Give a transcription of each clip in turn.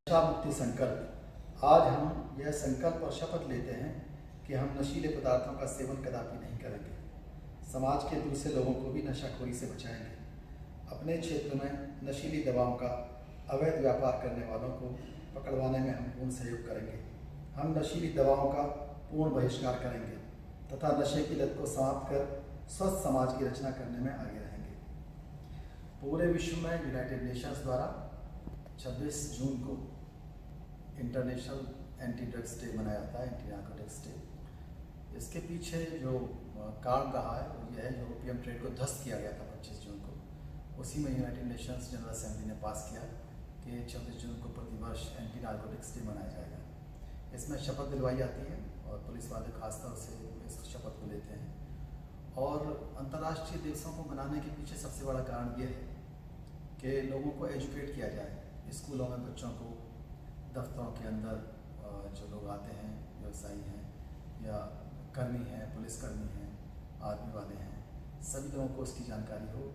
नशा मुक्ति संकल्प। आज हम यह संकल्प और शपथ लेते हैं कि हम नशीले पदार्थों का सेवन कदापि नहीं करेंगे। समाज के दूसरे लोगों को भी नशाखोरी से बचाएंगे। अपने क्षेत्र में नशीली दवाओं का अवैध व्यापार करने वालों को पकड़वाने में हम पूर्ण सहयोग करेंगे। हम नशीली दवाओं का पूर्ण बहिष्कार करेंगे तथा नशे की लत को समाप्त कर स्वस्थ समाज की रचना करने में आगे रहेंगे। पूरे विश्व में यूनाइटेड नेशंस द्वारा 26 जून को इंटरनेशनल एंटी ड्रग्स डे मनाया जाता है, एंटी नार्कोटिक्स डे। इसके पीछे जो कारण रहा है वो यह है, जो ओपियम ट्रेड को ध्वस्त किया गया था 25 जून को, उसी में यूनाइटेड नेशंस जनरल असेंबली ने पास किया कि 26 जून को प्रतिवर्ष एंटी नार्कोटिक्स डे मनाया जाएगा। इसमें शपथ दिलवाई जाती है और पुलिस वाले खासतौर से इस शपथ को लेते हैं। और अंतर्राष्ट्रीय दिवसों को मनाने के पीछे सबसे बड़ा कारण ये है कि लोगों को एजुकेट किया जाए। स्कूलों में बच्चों को, दफ्तरों के अंदर जो लोग आते हैं, व्यवसायी हैं या कर्मी हैं, पुलिसकर्मी हैं, आर्मी वाले हैं, सभी लोगों को उसकी जानकारी हो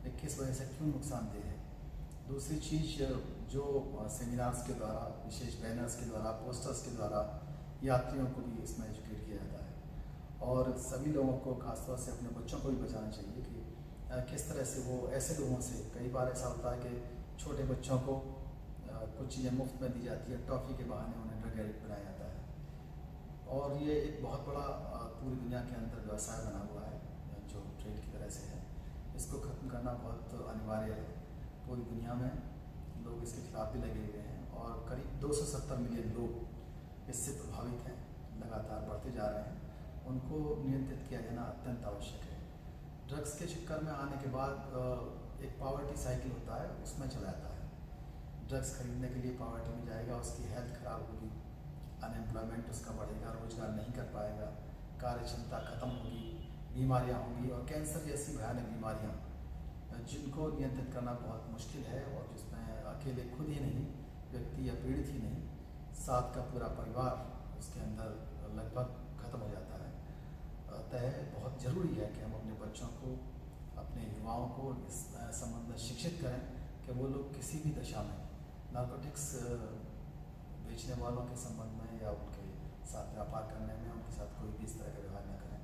कि किस वजह से क्यों नुकसानदेह है। दूसरी चीज़, जो सेमिनार्स के द्वारा, विशेष बैनर्स के द्वारा, पोस्टर्स के द्वारा यात्रियों को भी इसमें एजुकेट किया जाता है। और सभी लोगों को, खासतौर से अपने बच्चों को भी बचाना चाहिए कि किस तरह से वो ऐसे लोगों से, कई बार ऐसा होता है कि छोटे बच्चों को कुछ चीज़ें मुफ्त में दी जाती है, टॉफ़ी के बहाने उन्हें ड्रग एडिक्ट बनाया जाता है। और ये एक बहुत बड़ा पूरी दुनिया के अंदर व्यवसाय बना हुआ है जो ट्रेड की तरह से है। इसको ख़त्म करना बहुत अनिवार्य है। पूरी दुनिया में लोग इसके खिलाफ भी लगे हुए हैं और करीब 270 मिलियन लोग इससे प्रभावित हैं, लगातार बढ़ते जा रहे हैं। उनको नियंत्रित किया जाना अत्यंत आवश्यक है। ड्रग्स के चक्कर में आने के बाद एक पॉवर्टी साइकिल होता है, उसमें चला जाता है। ड्रग्स खरीदने के लिए पॉवर्टी में जाएगा, उसकी हेल्थ खराब होगी, अनएम्प्लॉयमेंट उसका बढ़ेगा, रोजगार नहीं कर पाएगा, कार्य क्षमता खत्म होगी, बीमारियां होंगी और कैंसर जैसी भयानक बीमारियां जिनको नियंत्रित करना बहुत मुश्किल है और जिसमें अकेले खुद ही नहीं, व्यक्ति या पीड़ित ही नहीं, साथ का पूरा परिवार उसके अंदर लगभग खत्म हो जाता है। अतः बहुत ज़रूरी है कि हम अपने बच्चों को, अपने युवाओं को इस संबंध में शिक्षित करें कि वो लोग किसी भी दशा में नार्कोटिक्स बेचने वालों के संबंध में या उनके साथ व्यापार करने में उनके साथ कोई भी इस तरह का व्यवहार न करें।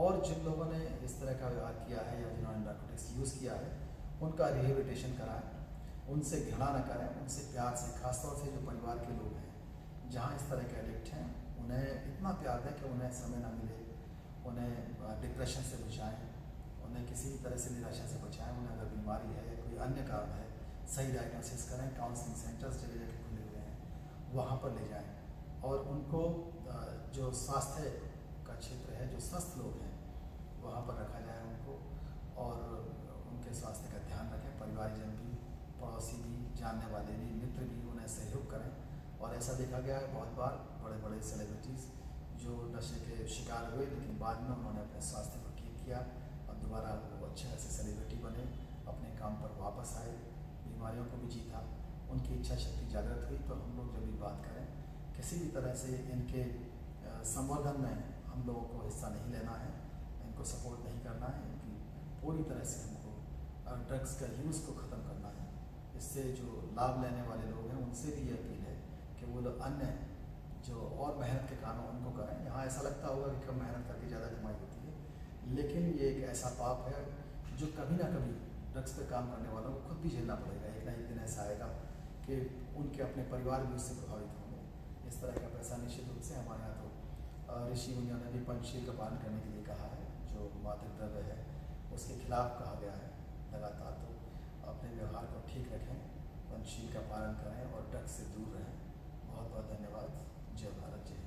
और जिन लोगों ने इस तरह का व्यवहार किया है या जिन्होंने नार्कोटिक्स यूज़ किया है, उनका रिहेबिलिटेशन कराएं, उनसे घृणा न करें, उनसे प्यार से, खासतौर से जो परिवार के लोग हैं जहाँ इस तरह के एडिक्ट हैं, उन्हें इतना प्यार दें कि उन्हें समय न मिले, उन्हें डिप्रेशन से बचाएँ, उन्हें किसी भी तरह से निराशा से बचाएँ। उन्हें अगर बीमारी है, कोई अन्य कारण है, सही डायग्नोसिस करें। काउंसलिंग सेंटर्स जगह जगह खुले हुए हैं, वहाँ पर ले जाएं और उनको जो स्वास्थ्य का क्षेत्र है, जो स्वस्थ लोग हैं, वहाँ पर रखा जाए उनको और उनके स्वास्थ्य का ध्यान रखें। परिवारजन भी, पड़ोसी भी, जानने वाले भी, मित्र भी उन्हें सहयोग करें। और ऐसा देखा गया है बहुत बार, बड़े बड़े सेलिब्रिटीज़ जो नशे के शिकार हुए लेकिन बाद में उन्होंने अपने स्वास्थ्य को ठीक किया और दोबारा वो अच्छे ऐसे सेलिब्रिटी बने, अपने काम पर वापस आए, बीमारियों को भी जीता, उनकी इच्छा शक्ति जागृत हुई। तो हम लोग जब भी बात करें, किसी भी तरह से इनके संवर्धन में हम लोगों को हिस्सा नहीं लेना है, इनको सपोर्ट नहीं करना है, इनकी पूरी तरह से हमको ड्रग्स का यूज़ को ख़त्म करना है। इससे जो लाभ लेने वाले लोग हैं उनसे भी ये अपील है कि वो लोग अन्य जो और मेहनत के काम हैं उनको करें। यहाँ ऐसा लगता होगा कि कम मेहनत करके ज़्यादा कमाई होती है, लेकिन ये एक ऐसा पाप है जो कभी ना कभी ड्रग्स पर काम करने वालों को खुद भी झेलना पड़ेगा। एक ना एक दिन ऐसा आएगा कि उनके अपने परिवार भी उससे प्रभावित होंगे। इस तरह का पैसा निश्चित रूप से हमारे यहाँ तो ऋषि मुनियों ने भी पंचशील का पालन करने के लिए कहा है, जो मादक द्रव्य है उसके खिलाफ कहा गया है लगातार। तो अपने व्यवहार को ठीक रखें, पंचशील का पालन करें और ड्रग्स से दूर रहें। बहुत बहुत धन्यवाद। जय भारत, जय।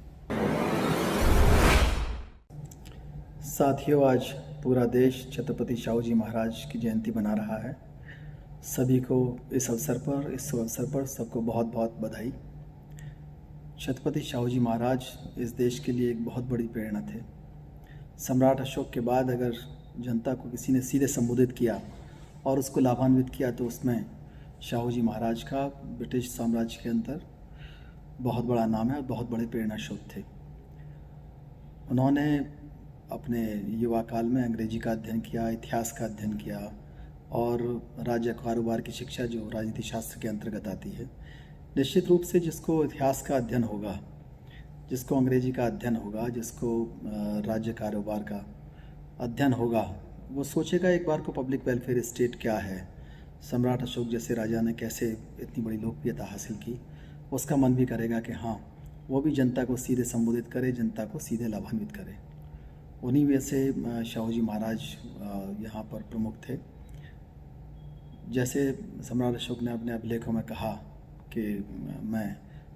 साथियों, आज पूरा देश छत्रपति शाहू जी महाराज की जयंती मना रहा है। सभी को इस अवसर पर सबको बहुत बहुत बधाई। छत्रपति शाहू जी महाराज इस देश के लिए एक बहुत बड़ी प्रेरणा थे। सम्राट अशोक के बाद अगर जनता को किसी ने सीधे संबोधित किया और उसको लाभान्वित किया तो उसमें शाहू जी महाराज का ब्रिटिश साम्राज्य के अंदर बहुत बड़ा नाम है और बहुत बड़े प्रेरणा स्रोत थे। उन्होंने अपने युवा काल में अंग्रेजी का अध्ययन किया, इतिहास का अध्ययन किया और राज्य कारोबार की शिक्षा, जो राजनीति शास्त्र के अंतर्गत आती है, निश्चित रूप से जिसको इतिहास का अध्ययन होगा, जिसको अंग्रेजी का अध्ययन होगा, जिसको राज्य कारोबार का अध्ययन होगा, वो सोचेगा एक बार को पब्लिक वेलफेयर स्टेट क्या है, सम्राट अशोक जैसे राजा ने कैसे इतनी बड़ी लोकप्रियता हासिल की। उसका मन भी करेगा कि हाँ, वो भी जनता को सीधे संबोधित करे, जनता को सीधे लाभान्वित करे। उन्हीं में से शाहू जी महाराज यहाँ पर प्रमुख थे। जैसे सम्राट अशोक ने अपने अभिलेखों में कहा कि मैं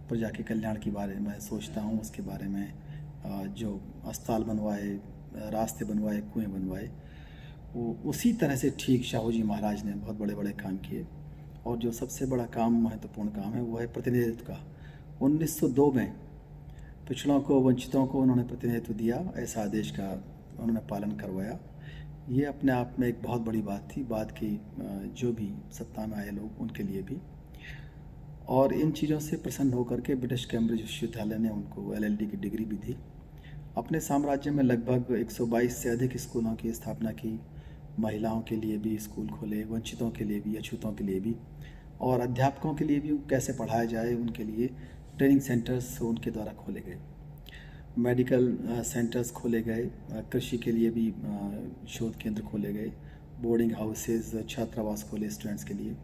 प्रजा के कल्याण के बारे में सोचता हूँ, उसके बारे में जो अस्पताल बनवाए, रास्ते बनवाए, कुएं बनवाए, वो उसी तरह से ठीक शाहू जी महाराज ने बहुत बड़े बड़े काम किए। और जो सबसे बड़ा काम, महत्वपूर्ण काम है, वो है प्रतिनिधित्व का। 1902 में पिछड़ों को, वंचितों को उन्होंने प्रतिनिधित्व दिया, ऐसा आदेश का उन्होंने पालन करवाया। ये अपने आप में एक बहुत बड़ी बात थी, बाद की जो भी सत्ता में आए लोग उनके लिए भी। और इन चीज़ों से प्रसन्न होकर के ब्रिटिश कैम्ब्रिज विश्वविद्यालय ने उनको LLD की डिग्री भी दी। अपने साम्राज्य में लगभग 122 से अधिक स्कूलों की स्थापना की, महिलाओं के लिए भी स्कूल खोले, वंचितों के लिए भी, अछूतों के लिए भी, और अध्यापकों के लिए भी कैसे पढ़ाया जाए उनके लिए ट्रेनिंग सेंटर्स उनके द्वारा खोले गए, मेडिकल सेंटर्स खोले गए, कृषि के लिए भी शोध केंद्र खोले गए, बोर्डिंग हाउसेज, छात्रावास खोले स्टूडेंट्स के लिए।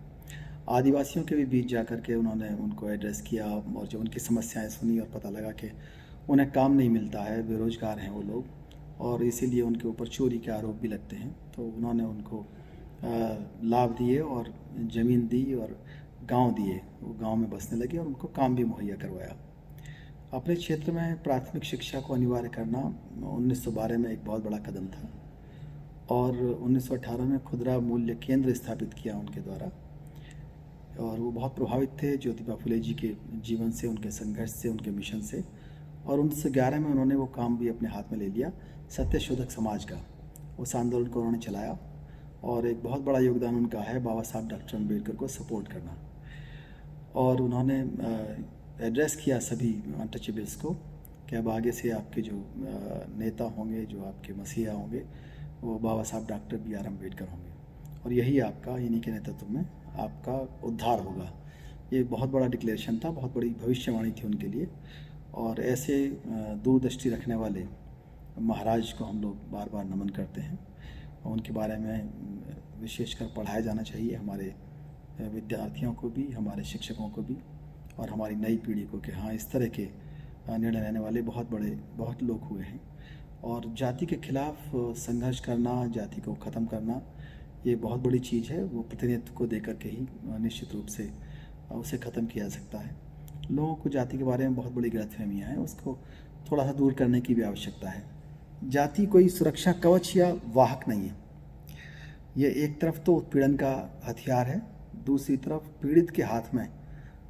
आदिवासियों के भी बीच जा कर के उन्होंने उनको एड्रेस किया और जब उनकी समस्याएं सुनी और पता लगा कि उन्हें काम नहीं मिलता है, बेरोजगार हैं वो लोग, और इसीलिए उनके ऊपर चोरी के आरोप भी लगते हैं, तो उन्होंने उनको लाभ दिए और ज़मीन दी और गांव दिए। वो गांव में बसने लगे और उनको काम भी मुहैया करवाया। अपने क्षेत्र में प्राथमिक शिक्षा को अनिवार्य करना 1912 में एक बहुत बड़ा कदम था, और 1918 में खुदरा मूल्य केंद्र स्थापित किया उनके द्वारा। और वो बहुत प्रभावित थे ज्योतिबा फुले जी के जीवन से, उनके संघर्ष से, उनके मिशन से। और 1911 में उन्होंने वो काम भी अपने हाथ में ले लिया, सत्यशोधक समाज का। उस आंदोलन को उन्होंने चलाया और एक बहुत बड़ा योगदान उनका है बाबा साहब डॉक्टर अम्बेडकर को सपोर्ट करना। और उन्होंने एड्रेस किया सभी अनटचेबल्स को कि अब आगे से आपके जो नेता होंगे, जो आपके मसीहा होंगे, वो बाबा साहब डॉक्टर BR अम्बेडकर होंगे, और यही आपका, इन्हीं के नेतृत्व में आपका उद्धार होगा। ये बहुत बड़ा डिक्लेरेशन था, बहुत बड़ी भविष्यवाणी थी उनके लिए। और ऐसे दूरदृष्टि रखने वाले महाराज को हम लोग बार बार नमन करते हैं, और उनके बारे में विशेषकर पढ़ाया जाना चाहिए हमारे विद्यार्थियों को भी, हमारे शिक्षकों को भी, और हमारी नई पीढ़ी को कि हाँ, इस तरह के निर्णय लेने वाले बहुत लोग हुए हैं। और जाति के खिलाफ संघर्ष करना, जाति को ख़त्म करना, ये बहुत बड़ी चीज़ है। वो प्रतिनिधित्व को देकर के ही निश्चित रूप से उसे ख़त्म किया जा सकता है। लोगों को जाति के बारे में बहुत बड़ी गलतफहमियाँ हैं, उसको थोड़ा सा दूर करने की भी आवश्यकता है। जाति कोई सुरक्षा कवच या वाहक नहीं है। ये एक तरफ तो उत्पीड़न का हथियार है, दूसरी तरफ पीड़ित के हाथ में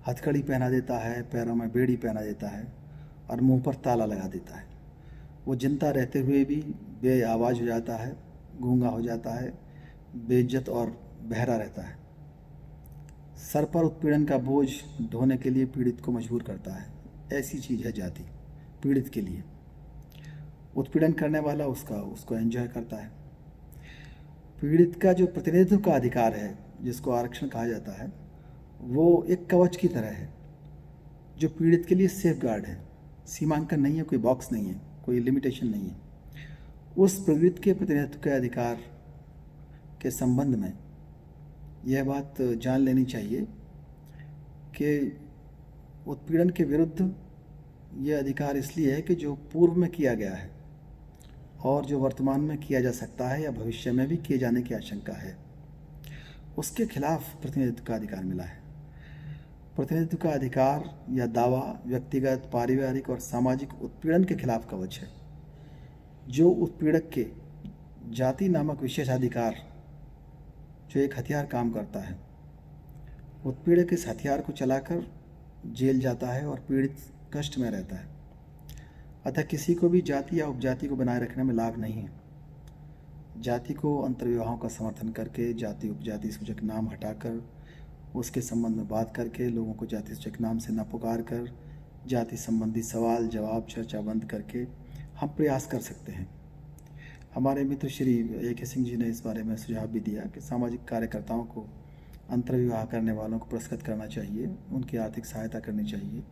हथकड़ी पहना देता है, पैरों में बेड़ी पहना देता है और मुंह पर ताला लगा देता है। वो जिंदा रहते हुए भी बेआवाज़ हो जाता है, गूंगा हो जाता है, बेइज्जत और बहरा रहता है। सर पर उत्पीड़न का बोझ ढोने के लिए पीड़ित को मजबूर करता है। ऐसी चीज़ है जाति पीड़ित के लिए। उत्पीड़न करने वाला उसको एंजॉय करता है। पीड़ित का जो प्रतिनिधित्व का अधिकार है, जिसको आरक्षण कहा जाता है, वो एक कवच की तरह है जो पीड़ित के लिए सेफ गार्ड है। सीमांकन नहीं है, कोई बॉक्स नहीं है, कोई लिमिटेशन नहीं है। उस पीड़ित के प्रतिनिधित्व के अधिकार के संबंध में यह बात जान लेनी चाहिए कि उत्पीड़न के विरुद्ध यह अधिकार इसलिए है कि जो पूर्व में किया गया है और जो वर्तमान में किया जा सकता है या भविष्य में भी किए जाने की आशंका है, उसके खिलाफ प्रतिनिधित्व का अधिकार मिला है। प्रतिनिधित्व का अधिकार या दावा व्यक्तिगत, पारिवारिक और सामाजिक उत्पीड़न के खिलाफ कवच है। जो उत्पीड़क के जाति नामक विशेषाधिकार जो एक हथियार काम करता है, उत्पीड़क इस हथियार को चलाकर जेल जाता है और पीड़ित कष्ट में रहता है। अतः किसी को भी जाति या उपजाति को बनाए रखने में लाभ नहीं है। जाति को अंतर्विवाहों का समर्थन करके, जाति उपजाति सूचक नाम हटाकर, उसके संबंध में बात करके, लोगों को जाति सूचक नाम से न पुकार कर, जाति संबंधी सवाल जवाब चर्चा बंद करके हम प्रयास कर सकते हैं। हमारे मित्र श्री AK सिंह जी ने इस बारे में सुझाव भी दिया कि सामाजिक कार्यकर्ताओं को अंतर्विवाह करने वालों को पुरस्कृत करना चाहिए, उनकी आर्थिक सहायता करनी चाहिए,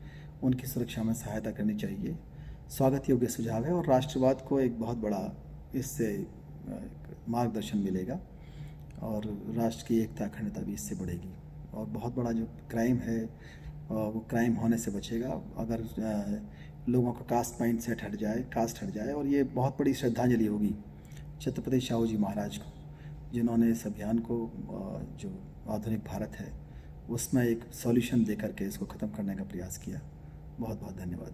उनकी सुरक्षा में सहायता करनी चाहिए। स्वागत योग्य सुझाव है और राष्ट्रवाद को एक बहुत बड़ा इससे मार्गदर्शन मिलेगा और राष्ट्र की एकता अखंडता भी इससे बढ़ेगी और बहुत बड़ा जो क्राइम है वो क्राइम होने से बचेगा अगर लोगों का कास्ट माइंड सेट हट जाए, कास्ट हट जाए। और ये बहुत बड़ी श्रद्धांजलि होगी छत्रपति शाहू जी महाराज को, जिन्होंने इस अभियान को जो आधुनिक भारत है उसमें एक सॉल्यूशन दे करके इसको ख़त्म करने का प्रयास किया। बहुत बहुत धन्यवाद।